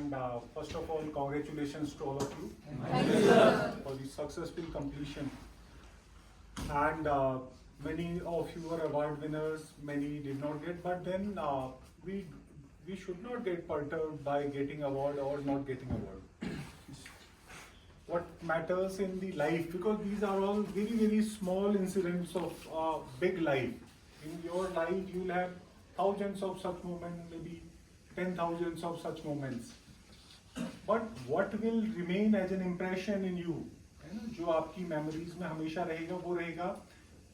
and first of all, congratulations to all of you for the successful completion. And many of you are award winners, many did not get, but then we should not get perturbed by getting award or not getting award. What matters in the life, because these are all very, very small incidents of big life. In your life, you'll have thousands of such moments, maybe 10,000s of such moments. But what will remain as an impression in you, है ना, जो आपकी memories में हमेशा रहेगा, वो रहेगा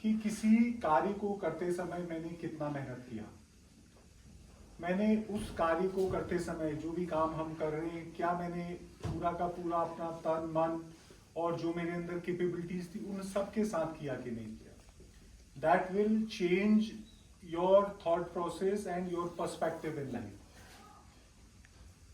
कि किसी कार्य को करते समय मैंने कितना मेहनत किया, मैंने उस कार्य को करते समय जो भी काम हम कर रहे हैं, क्या मैंने पूरा का पूरा अपना तन मन और जो मेरे अंदर कैपेबिलिटीज थी उन सब के साथ किया कि नहीं किया. That will change your thought process and your perspective in life.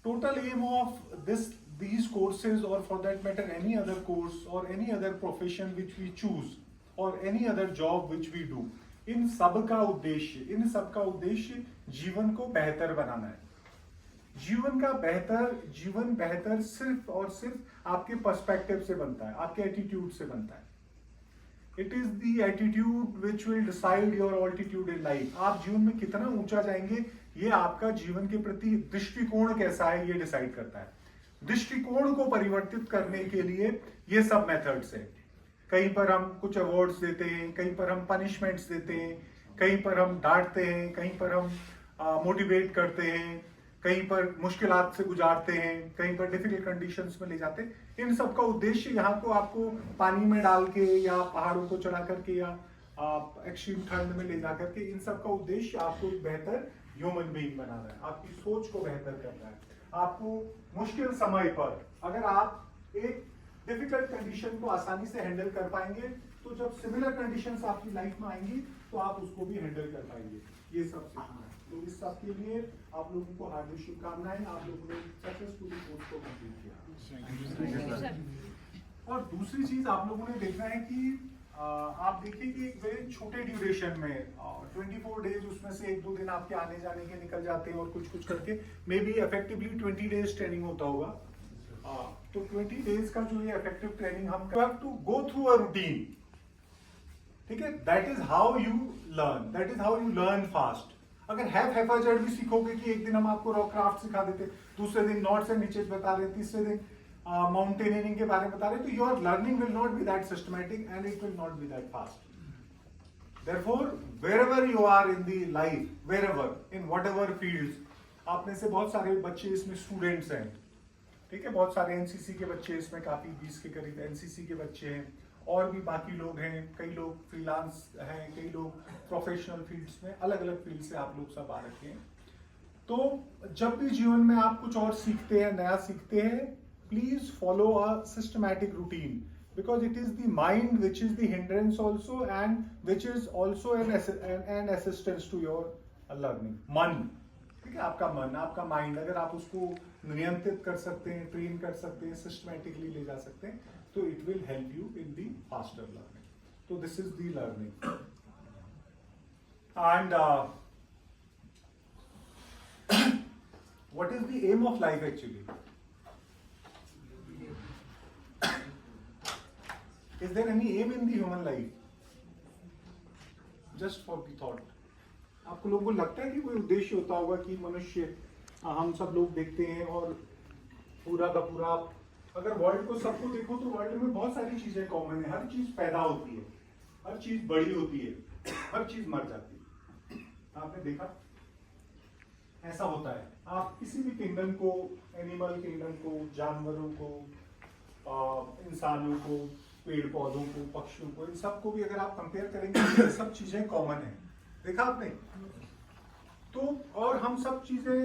Total aim of these courses, or for that matter any other course or any other profession which we choose or any other job which we do, इन सब का उद्देश्य जीवन को बेहतर बनाना है. जीवन बेहतर सिर्फ और सिर्फ आपके पर्सपेक्टिव से बनता है, आपके एटीट्यूड से बनता है. It is the attitude which will decide your altitude in life. आप जीवन में कितना ऊंचा जाएंगे, ये आपका जीवन के प्रति दृष्टिकोण कैसा है ये डिसाइड करता है. दृष्टिकोण को परिवर्तित करने के लिए ये सब मेथड्स हैं. कहीं पर हम कुछ अवार्ड्स देते हैं, कहीं पर हम पनिशमेंट्स देते हैं, कहीं पर हम डांटते हैं, कहीं पर हम मोटिवेट करते हैं, कहीं पर मुश्किलात से गुजारते हैं, कहीं पर डिफिकल्ट कंडीशंस में ले जाते हैं. इन सब का उद्देश्य यहाँ को आपको पानी में डाल के या पहाड़ों को चढ़ा करके या एक्सट्रीम ठंड में ले जा करके, इन सब का उद्देश्य आपको एक बेहतर ह्यूमन बीइंग बनाना है, आपकी सोच को बेहतर करना है. आपको मुश्किल समय पर अगर आप एक डिफिकल्ट कंडीशन को आसानी से हैंडल कर पाएंगे, तो जब सिमिलर कंडीशंस आपकी लाइफ में आएंगी तो आप उसको भी हैंडल कर पाएंगे. ये सब सीखना है. तो इस सब के लिए आप लोगों को हार्दिक शुभकामनाएं. आप लोगों ने सक्सेसफुली कोर्स को कंप्लीट किया. और दूसरी चीज आप लोगों ने देखना है कि आप देखिए कि एक वेरी छोटे ड्यूरेशन में 24 डेज, उसमें से 1-2 दिन आपके आने जाने के निकल जाते हैं और कुछ करके may be effectively 20 days training होता होगा. तो 20 डेज का जो ये इफेक्टिव ट्रेनिंग हम to go through a routine. ठीक है, that is how you learn fast. अगर हैफर्जेड भी सीखोगे कि एक दिन हम आपको रॉक क्राफ्ट सिखा देते, दूसरे दिन नॉट्स एंड नीचेज बता रहे, तीसरे दिन माउंटेनियरिंग के बारे में बता रहे, तो your learning will not be that systematic and it will not be that fast. Therefore, wherever you are in the life, wherever, in whatever fields, आप में से बहुत सारे बच्चे इसमें स्टूडेंट्स हैं. ठीक है, बहुत सारे एनसीसी के बच्चे इसमें, काफी 20 के करीब एनसीसी के बच्चे हैं, और भी बाकी लोग हैं, कई लोग फ्रीलांस हैं, कई लोग प्रोफेशनल फील्ड्स में, अलग अलग फील्ड से आप लोग सब आ रखे हैं. तो जब भी जीवन में आप कुछ और सीखते हैं, नया सीखते हैं, please follow a systematic routine, because it is the mind which is the hindrance also and which is also an assistance to your learning. मन, ठीक है, आपका मन, आपका माइंड, अगर आप उसको नियंत्रित कर सकते हैं, ट्रेन कर सकते हैं, सिस्टमैटिकली ले जा सकते हैं, तो it will help you in the faster learning. तो this is the learning. And what is the aim of life actually? Is there any aim in the human life? Just for the thought. आपको लोगों को लगता है कि कोई उद्देश्य होता होगा कि मनुष्य, हम सब लोग देखते हैं और पूरा का पूरा, अगर वर्ल्ड को सबको देखो तो वर्ल्ड में बहुत सारी चीजें कॉमन है. हर चीज पैदा होती है, हर चीज बड़ी होती है, हर चीज मर जाती है. आपने देखा ऐसा होता है. आप किसी भी किंगडम को, एनिमल किंगडम को, जानवरों को, इंसानों को, पेड़ पौधों को, पक्षियों को, इन सबको भी अगर आप कंपेयर करेंगे तो सब चीजें कॉमन है. देखा आपने? तो और हम सब चीजें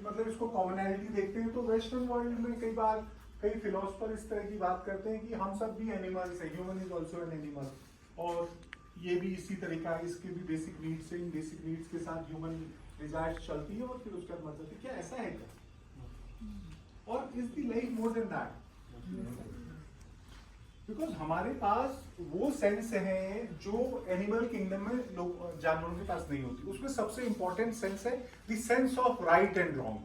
मतलब इसको कॉमनैलिटी देखते हैं. तो वेस्टर्न वर्ल्ड में कई बार कई फिलोसफर इस तरह की बात करते हैं कि हम सब भी एनिमल्स हैं, human is also an animal, और ये भी इसी तरीका है, इसके भी बेसिक नीड्स हैं, इन बेसिक नीड्स के साथ ह्यूमन डिजायर्स चलती है और फिर उसके बाद मर जाती है. क्या ऐसा है क्या? और is the life more than that? Because हमारे पास वो सेंस है जो एनिमल किंगडम में लोग, जानवरों के पास नहीं होती. उसमें सबसे इंपॉर्टेंट सेंस है the sense of right and wrong.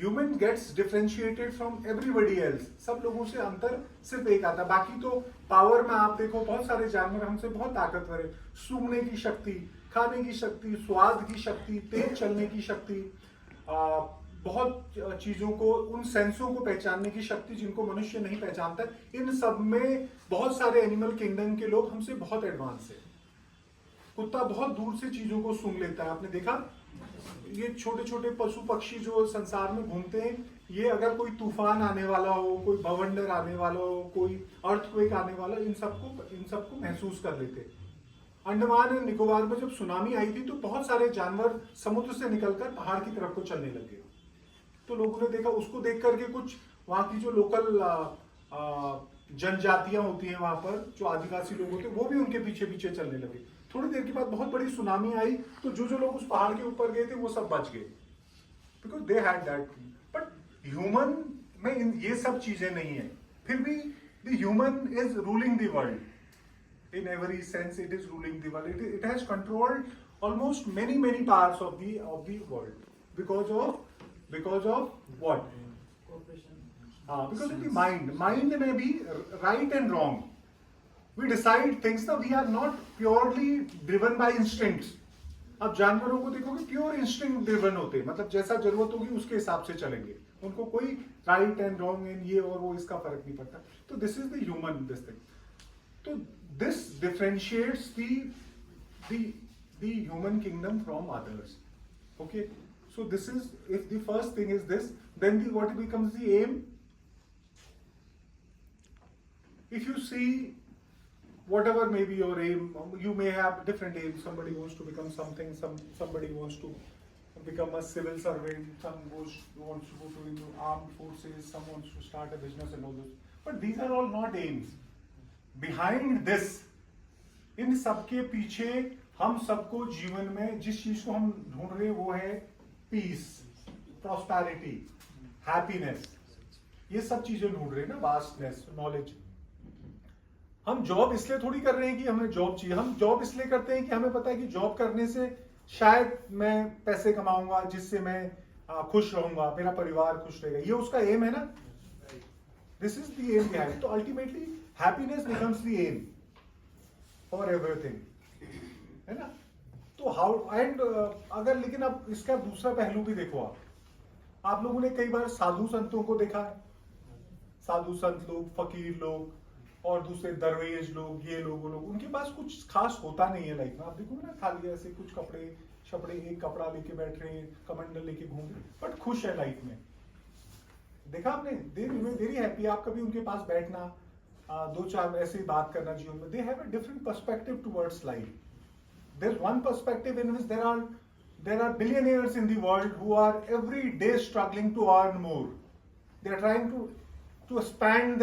Human gets differentiated from everybody else, सब लोगों से अंतर सिर्फ एक आता है। बाकी तो पावर में आप देखो बहुत सारे जानवर हमसे बहुत ताकतवर है, सूंघने की शक्ति, खाने की शक्ति, स्वाद की शक्ति, तेज चलने की शक्ति, बहुत चीजों को, उन सेंसों को पहचानने की शक्ति जिनको मनुष्य नहीं पहचानता। इन सब में बहुत सारे एनिमल किंगडम के लोग हमसे बहुत एडवांस है। कुत्ता बहुत दूर से चीजों को सूंघ लेता है, आपने देखा? ये छोटे छोटे पशु पक्षी जो संसार में घूमते हैं, ये अगर कोई तूफान आने वाला हो, कोई बवंडर आने वाला हो, कोई अर्थक्वेक आने वाला, इन सबको महसूस कर लेते। अंडमान एंड निकोबार में जब सुनामी आई थी तो बहुत सारे जानवर समुद्र से निकलकर पहाड़ की तरफ को चलने लगे। तो लोगों ने देखा, उसको देख करके कुछ वहां की जो लोकल जनजातियां होती हैं वहां पर, जो आदिवासी लोग होते हैं, वो भी उनके पीछे पीछे चलने लगे। थोड़ी देर के बाद बहुत बड़ी सुनामी आई तो जो लोग उस पहाड़ के ऊपर गए थे वो सब बच गए, because they had that. But human में ये सब चीजें नहीं है, फिर भी the human is ruling the world in every sense. It is ruling the world, it has controlled almost many parts of the world because of what? Because of the mind में भी right and wrong, we decide things now, we are not purely driven by instincts। अब जानवरों को देखोगे pure instinct driven होते हैं, मतलब जैसा जरूरत होगी उसके हिसाब से चलेंगे, उनको कोई राइट एंड रॉन्ग एंड ये और वो इसका फर्क नहीं पड़ता। तो this is the human this thing. तो this differentiates the human kingdom from others. Okay, so this is, if the first thing is this, then the what becomes the aim. If you see whatever may be your aim, you may have different aims. Somebody wants to become something, somebody wants to become a civil servant, some wants to go to the armed forces, some wants to start a business and all those. But these are all not aims. Behind this, इन सबके पीछे हम सबको जीवन में जिस चीज को हम ढूंढ रहे हैं वो है पीस, प्रॉस्पेरिटी, हैप्पीनेस। ये सब चीजें ढूंढ रहे हैं ना, वास्टनेस, नॉलेज। हम जॉब इसलिए थोड़ी कर रहे हैं कि हमें जॉब चाहिए, हम जॉब इसलिए करते हैं कि हमें पता है कि जॉब करने से शायद मैं पैसे कमाऊंगा जिससे मैं खुश रहूंगा, मेरा परिवार खुश रहेगा, ये उसका एम है ना। This is the aim behind. तो ultimately happiness becomes the aim for everything, है ना। तो हाउ एंड अगर, लेकिन अब इसका दूसरा पहलू भी देखो। आप लोगों ने कई बार साधु संतों को देखा है, साधु संत लोग, फकीर लोग और दूसरे दरवेश लोग, ये लोग वो लोग, उनके पास कुछ खास होता नहीं है लाइफ में। आप देखोगे ना, खाली ऐसे कुछ कपड़े शपड़े, एक कपड़ा लेके बैठ रहे हैं, कमंडल लेके घूम रहे, बट खुश है लाइफ में। देखा आपने? Very happy. आप कभी उनके पास बैठना, दो चार ऐसे ही बात करना जीवन में, they have a different perspective towards life. There is one perspective in which there are billionaires in the world who are every day struggling to earn more. They are trying to expand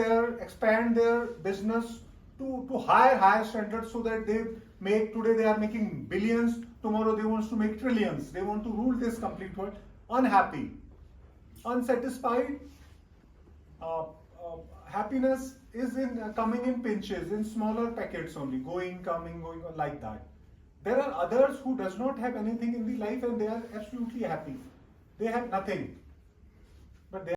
their business to higher standards, so that today they are making billions, tomorrow they want to make trillions, they want to rule this complete world. Unhappy, unsatisfied. Happiness is coming in pinches, in smaller packets only, going, coming, going, like that. There are others who does not have anything in the life and they are absolutely happy, they have nothing.